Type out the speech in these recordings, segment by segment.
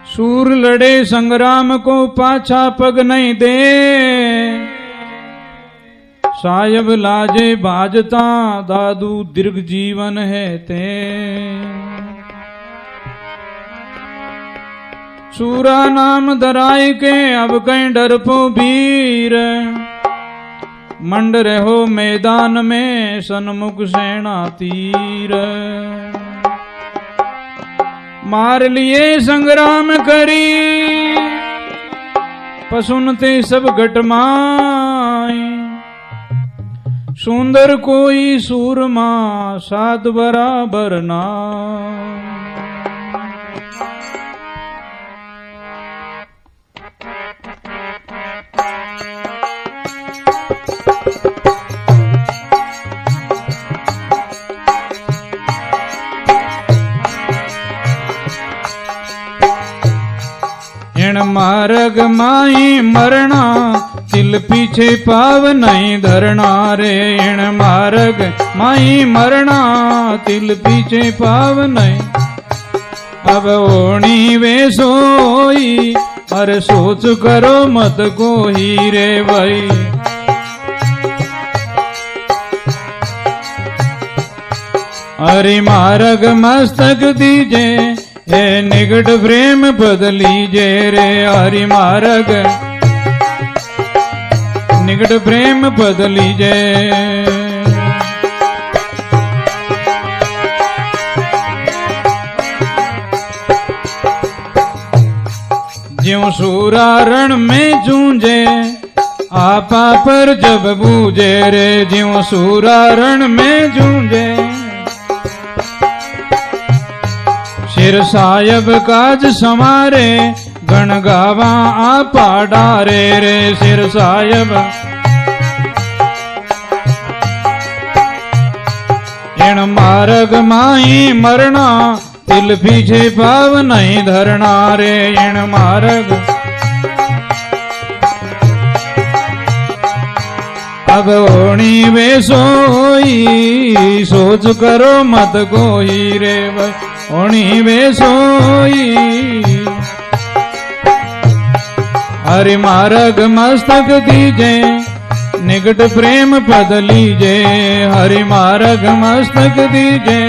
सूर लड़े संग्राम को पाछा पग नहीं दे, सायब लाजे बाजता दादू दीर्घ जीवन है ते। सूरा नाम दराय के अब कहीं डर पो वीर, मंड रहो मैदान में सन्मुख सेना तीर। मार लिए संग्राम करी पसुनते सब घटमाई, सुंदर कोई सूरमा साध बराबर ना। मार्ग माई मरना तिल पीछे पाव नहीं धरना रे। इन मार्ग माई मरना तिल पीछे पाव नहीं। अब ओणी वे सोई अरे सोच करो मत कोई रे भाई। अरे मार्ग मस्तक दीजे हे निकट प्रेम बदलीजे रे। हरि मार्ग निकट प्रेम बदलीजे। ज्यों सूरा रण में जूझे आपा पर जब बूझे रे। ज्यों सूरा रण में जूझे सिर सायब काज समारे गण गावा आपा डारे रे। सिर सायब इन मार्ग माही मरना तिल पीछे पाव नहीं धरना रे। इन मार्ग अब ओणी वे सोई सोच करो मत कोई रे भाई। ओणी वे सोई हरि मार्ग मस्तक दीजे निकट प्रेम पद लीजे। हरि मार्ग मस्तक दीजे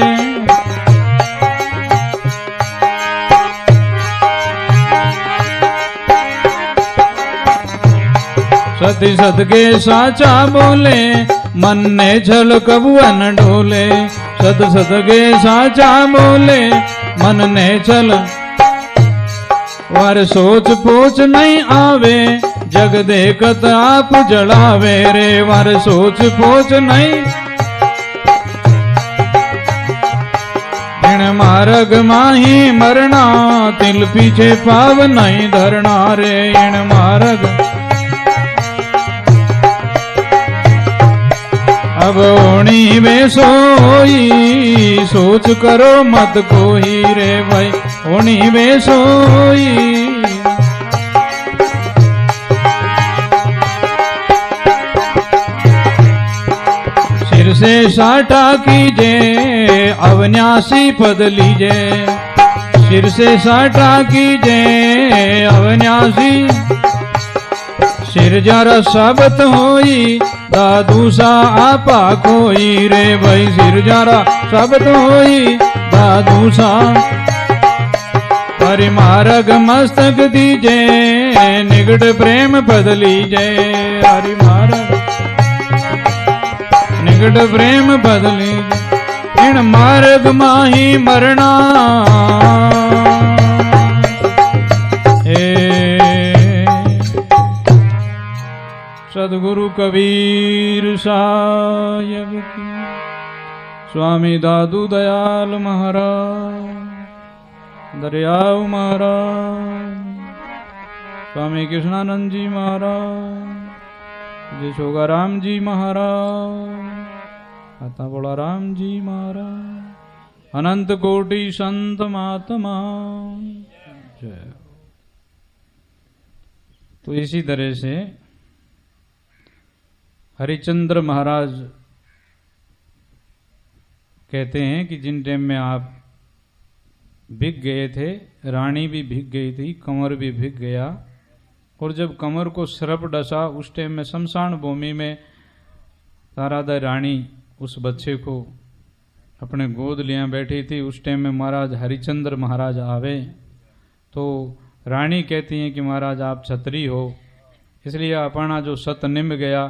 सती सदके साचा बोले मन ने छल कबुअन डोले। सत सदके साचा बोले मन ने छल वार सोच पोच नहीं आवे जग देखत आप जड़ावे रे। वार सोच पोच नहीं इन मार्ग माही मरना तिल पीछे पाव नहीं धरना रे। इन मार्ग अब ओणी वे सोई सोच करो मत कोई रे भाई। ओणी वे सोई सिर से साटा कीजे अविनाशी पद लीजे। सिर से साटा कीजे अविनाशी सिर जरा साबत होई दादू सा आपा कोई रे भाई। सिर जरा साबत होई दादू सा हरि मार्ग मस्तक दीजे निकट प्रेम पद लीजे। हरि मार्ग निकट प्रेम पद लीजे। इन मार्ग माही मरना सदगुरु कबीर साहिब की। स्वामी दादू दयाल महाराज, दरियाव महाराज, स्वामी कृष्णानंद जी महाराज, जय शोगाराम जी महाराज, आता बोला राम जी महाराज, अनंत कोटि संत महात्मा जय। तो इसी तरह से हरिचंद्र महाराज कहते हैं कि जिन टाइम में आप भीग गए थे, रानी भी भीग गई थी, कंवर भी भीग गया। और जब कंवर को सर्प डसा उस टाइम में शमशान भूमि में तारादा रानी उस बच्चे को अपने गोद लिया बैठी थी। उस टाइम में महाराज हरिचंद्र महाराज आवे तो रानी कहती हैं कि महाराज आप छतरी हो, इसलिए अपना जो सत निम गया,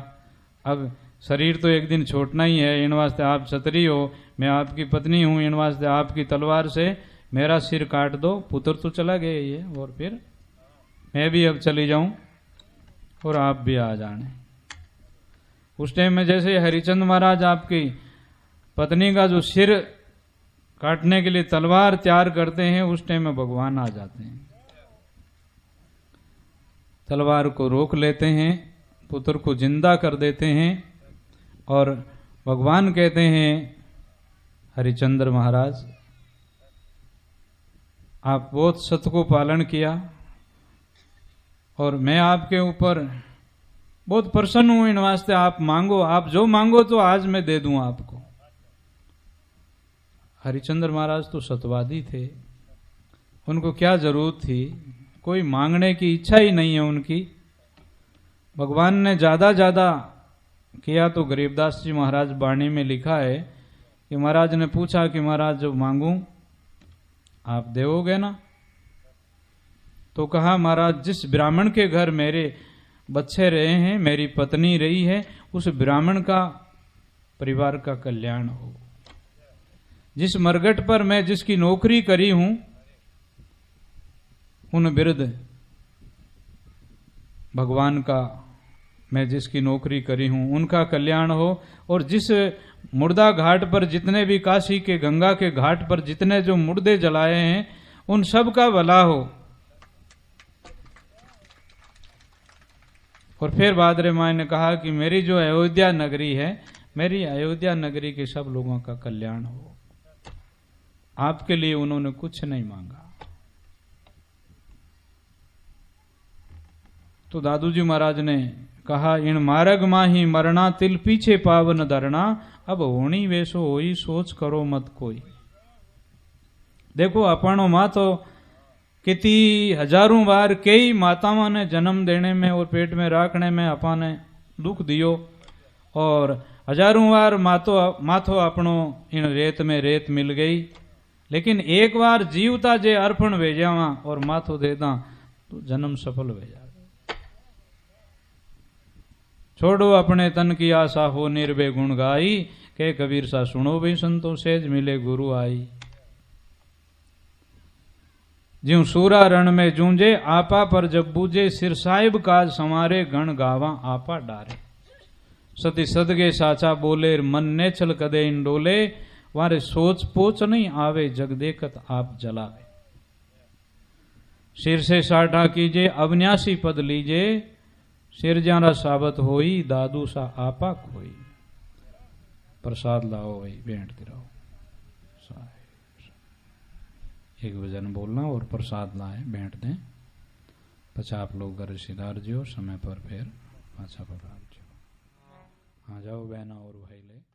अब शरीर तो एक दिन छोड़ना ही है, इन वास्ते आप छतरी हो, मैं आपकी पत्नी हूँ, इन वास्ते आपकी तलवार से मेरा सिर काट दो। पुत्र तो चला गया ये, और फिर मैं भी अब चली जाऊं और आप भी आ जाने। उस टाइम में जैसे हरिचंद महाराज आपकी पत्नी का जो सिर काटने के लिए तलवार तैयार करते हैं, उस टाइम में भगवान आ जाते हैं, तलवार को रोक लेते हैं, पुत्र को जिंदा कर देते हैं। और भगवान कहते हैं हरिचंद्र महाराज आप बहुत सत्य को पालन किया और मैं आपके ऊपर बहुत प्रसन्न हूं, इन वास्ते आप मांगो, आप जो मांगो तो आज मैं दे दूं आपको। हरिचंद्र महाराज तो सत्यवादी थे, उनको क्या जरूरत थी, कोई मांगने की इच्छा ही नहीं है उनकी। भगवान ने ज्यादा किया तो गरीबदास जी महाराज वाणी में लिखा है कि महाराज ने पूछा कि महाराज जो मांगूं आप देवोगे ना? तो कहा महाराज जिस ब्राह्मण के घर मेरे बच्चे रहे हैं, मेरी पत्नी रही है, उस ब्राह्मण का परिवार का कल्याण हो। जिस मरघट पर मैं जिसकी नौकरी करी हूं, उन वृद्ध भगवान का मैं जिसकी नौकरी करी हूं उनका कल्याण हो। और जिस मुर्दा घाट पर जितने भी काशी के गंगा के घाट पर जितने जो मुर्दे जलाए हैं उन सब का भला हो। और फिर भाद्रे माई ने कहा कि मेरी जो अयोध्या नगरी है, मेरी अयोध्या नगरी के सब लोगों का कल्याण हो। आपके लिए उन्होंने कुछ नहीं मांगा। तो दादू जी महाराज ने कहा इन मार्ग माही मरना तिल पीछे पावन धरना, अब होनी वैसो होई सोच करो मत कोई। देखो अपनो माँ तो कितनी हजारों बार कई माताओं ने जन्म देने में और पेट में रखने में अपने दुख दियो, और हजारों बार माथो अपनो इन रेत में रेत मिल गई, लेकिन एक बार जीवता जे अर्पण भेजावा और माथो देदा तो जन्म सफल हो जाए। छोड़ो अपने तन की आशा हो निर्भय गुण गाई, के कबीर सा सुनो भी संतो सेज मिले गुरु आई। ज्यों सूरा रण में जूंजे आपा पर जब बूझे, सिर साहिब काज संवारे गण गावा आपा डारे। सती सदगे साचा बोले मन ने छल कदे इन डोले, वारे सोच पोच नहीं आवे जग देखत आप जलावे। सिर से साठा कीजे अविनाशी पद लीजे, सिर जाना साबत होई दादू सा आपा खोई। प्रसाद लाओ भाई बैठते रहो, एक भजन बोलना और प्रसाद लाए बैठ दें। पचा आप लोग घर सिधार जियो समय पर फिर पाछा पधार जियो। आ जाओ बहना और भाई ले।